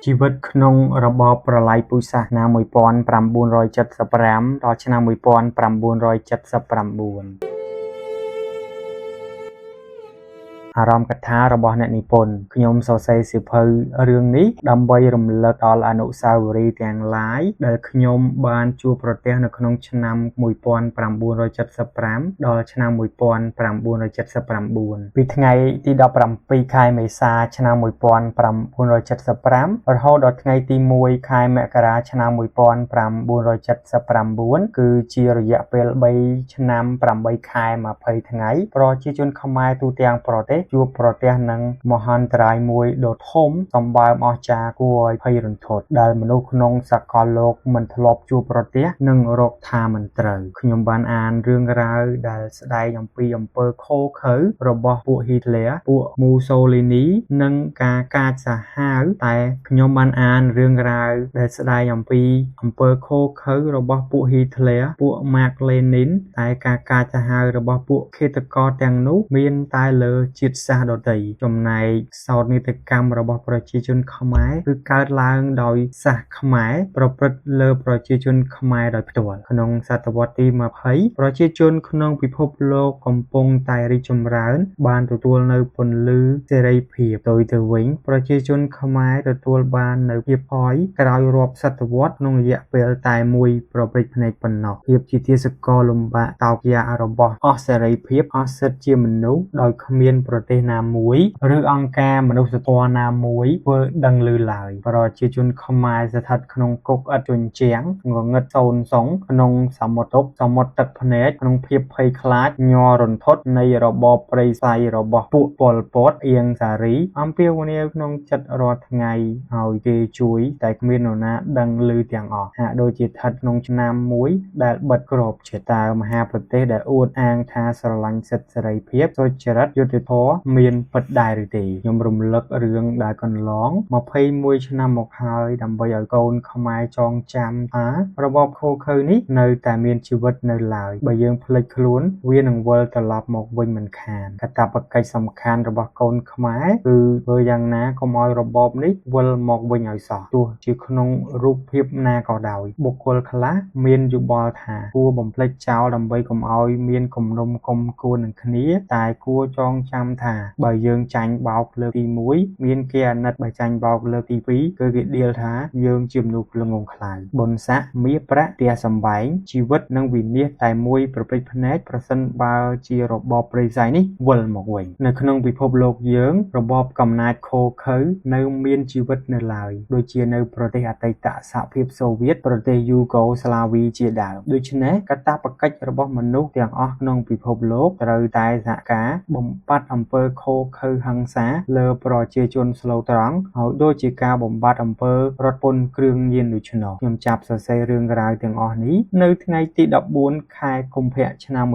ជីវិតក្នុងរបបប្រល័យពូជសាសន៍ឆ្នាំ1975 ដល់ឆ្នាំ1979 អារម្មណ៍កថារបស់អ្នកនិពន្ធខ្ញុំសរសេរសៀវភៅរឿងនេះដើម្បីរំលឹកដល់អនុស្សាវរីយ៍ទាំងឡាយដែលខ្ញុំបានជួបប្រទះនៅក្នុងឆ្នាំ1975ដល់ឆ្នាំ1979ពីថ្ងៃទី17ខែមេសាឆ្នាំ1975រហូតដល់ថ្ងៃទី1ខែមករាឆ្នាំ1979គឺជារយៈពេល3ឆ្នាំ8ខែ20ថ្ងៃប្រជាជនខ្មែរទូទាំងប្រទេសជួបប្រទះនឹងមហន្តរាយមួយដ៏ធំសម្បើមអស្ចារ្យគួរឲ្យភ័យរន្ធត់ដែលមនុស្សក្នុងសកលលោកមិនធ្លាប់ជួបប្រទះនិងរកថាមិនត្រូវខ្ញុំបានអានរឿងរ៉ាវដែលស្ដែងអំពីអំពើឃោរឃៅរបស់ពួកហ៊ីតលែរពួកមូសូលីនីនិងការកាចសាហាវតែខ្ញុំបានអានរឿងរ៉ាវដែលស្ដែងអំពីអំពើឃោរឃៅរបស់ពួកហ៊ីតលែរពួកម៉ាកលេនីនតែការកាចសាហាវរបស់ពួកឃាតករទាំងនោះមានតែលើជាតិសាសន៍ដទៃចំណែកសោកនាដកម្មរបស់ប្រជាជនខ្មែរគឺកើតឡើងដោយសាសខ្មែរប្រព្រឹត្តលើប្រជាជនខ្មែរដោយផ្ទាល់ក្នុងសតវត្សទី20ប្រជាជនក្នុងពិភពលោកកំពុងតែរីកចម្រើនបានទទួលនៅពន្លឺសេរីភាពទៅវិញប្រជាជនខ្មែរទទួលបាននៅភាពអយក្រោយរាប់សតវត្សក្នុងរយៈពេលតែមួយប្រព្រឹត្តភ្នែកប៉ុណ្ណោះភាពជាទាសករលំបាកតោកយ៉ារបស់អស់សេរីភាពអស់សិទ្ធិជាមនុស្សដោយគ្មានប្រទេសណាមួយឬអង្គការមនុស្សធម៌ណាមួយធ្វើដឹងឮឡើយប្រជាជនខ្មែរស្ថិតក្នុងគុកឥតជញ្ជាំងងងឹតសូន្យសងក្នុងសមុទ្រទុក្ខសមុទ្រទឹកភ្នែកក្នុងភាពភ័យខ្លាចញ័ររន្ធត់នៃរបបព្រៃផ្សៃរបស់ពួកប៉ុលពតអៀងសារីអំពាវនាវក្នុងចិត្តរាល់ថ្ងៃឲ្យគេជួយតែគ្មាននរណាដឹងឮទាំងអស់ហាក់ដូចជាស្ថិតក្នុងឆ្នាំមួយដែលបិទក្របចិត្តតើមហាប្រទេសដែលអួតអាងថាស្រឡាញ់សិទ្ធិសេរីភាពសុចរិតយុត្តិធម៌មានពិតដែរឬទេខ្ញុំរំលឹករឿងដែលកន្លង21ឆ្នាំមកហើយដើម្បីឲ្យកូនខ្មែរចងចាំថារបបឃោរឃៅនេះនៅតែមានជីវិតនៅឡើយបើយើងភ្លេចខ្លួនវានឹងវិលត្រឡប់មកវិញមិនខានកាតព្វកិច្ចសំខាន់របស់កូនខ្មែរគឺធ្វើយ៉ាងណាកុំឲ្យរបបនេះវិលមកវិញឲ្យសោះទោះជាក្នុងរូបភាពណាក៏ដោយបុគ្គលខ្លះមានយោបល់ថាគួរបំភ្លេចចោលដើម្បីកុំឲ្យមានគំនុំគុំគួននឹងគ្នាតែគួរចងចាំថាបើយើងចាញ់បោកលើកទី1មានគេអាណិតបើចាញ់បោកលើកទី2គឺគេដៀលថាយើងជាមនុស្សល្ងងខ្លៅបុណ្យស័ក្តិមាសប្រាក់ផ្ទះសម្បែងជីវិតនិងវិនាសតែមួយប្រព្រឹត្តភ្នែកប្រសិនបើជារបបព្រៃផ្សៃនេះវិលមកវិញនៅក្នុងពិភពលោកយើងរបបកំណាចឃោរឃៅនៅមានជីវិតនៅឡើយដូចជានៅប្រទេសអតីតសហភាពសូវៀតប្រទេសយូហ្គោស្លាវីជាដើមដូច្នេះកាតព្វកិច្ចរបស់មនុស្សទាំងអស់ក្នុងពិភពលោកត្រូវតែសហការបំបត្តិអំពើឃោរឃៅហិង្សាលើប្រជាជនស្លូតត្រង់ហើយដូចជាការបំបត្តិអំពើរត់ពន្ធគ្រឿងញៀនដូច្នោះខ្ញុំចាប់សរសេររឿងរ៉ាវទាំងអស់នេះនៅថ្ងៃទី14ខែកុម្ភៈឆ្នាំ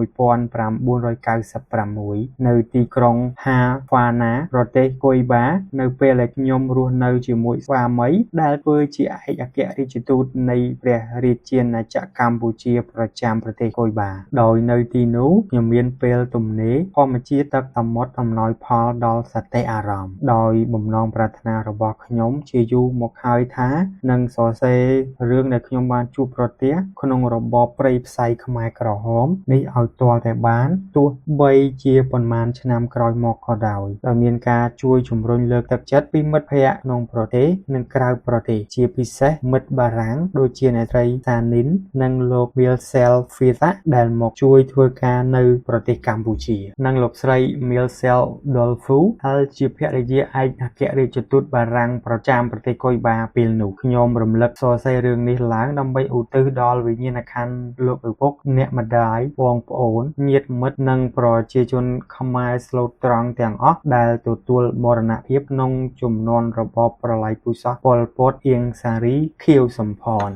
1996នៅទីក្រុងហាហ្វាណាប្រទេសកុយបានៅពេលដែលខ្ញុំរស់នៅជាមួយស្វាមីដែលធ្វើជាឯកអគ្គរដ្ឋទូតនៃព្រះរាជាណាចក្រកម្ពុជាប្រចាំប្រទេសកុយបាដោយនៅទីនោះខ្ញុំមានពេលទំនេរធម្មជាតិទឹកសមុទ្រអំណោយផលដល់សតិអារម្មណ៍ដោយបំណងប្រាថ្នារបស់ខ្ញុំជាយូរមកហើយថានឹងសរសេររឿងដែលខ្ញុំបានជួបប្រទះក្នុងរបបព្រៃផ្សៃខ្មែរក្រហមនេះឲ្យទាល់តែបានទោះបីជាប៉ុន្មានឆ្នាំក្រោយមកក៏ដោយមានការជួយជំរុញលើកទឹកចិត្តពីមិត្តភ័ក្តិក្នុងប្រទេសនិងក្រៅប្រទេសជាពិសេសមិត្តបារាំងដូចជាអ្នកស្រីសានីននិងលោក Michel Fiat ដែលមកជួយធ្វើការនៅប្រទេសកម្ពុជានិងលោកស្រី Michel Dolfo ដែលជាភរិយាឯកអគ្គរដ្ឋទូតបារាំងប្រចាំប្រទេសកុយបាពេលនោះខ្ញុំរំលឹកសរសេររឿងនេះឡើងដើម្បីឧទ្ទិសដល់វិញ្ញាណក្ខន្ធលោកឪពុកអ្នកម្ដាយបងប្អូនញាតិមិត្តនិងប្រជាជនខ្មែរស្លូតត្រង់ទាំងអស់ដែលទទួលមរណភាពក្នុងជំនាន់របបប្រល័យពូជសាសន៍ប៉ុលពតអៀងសារីខៀវសំផន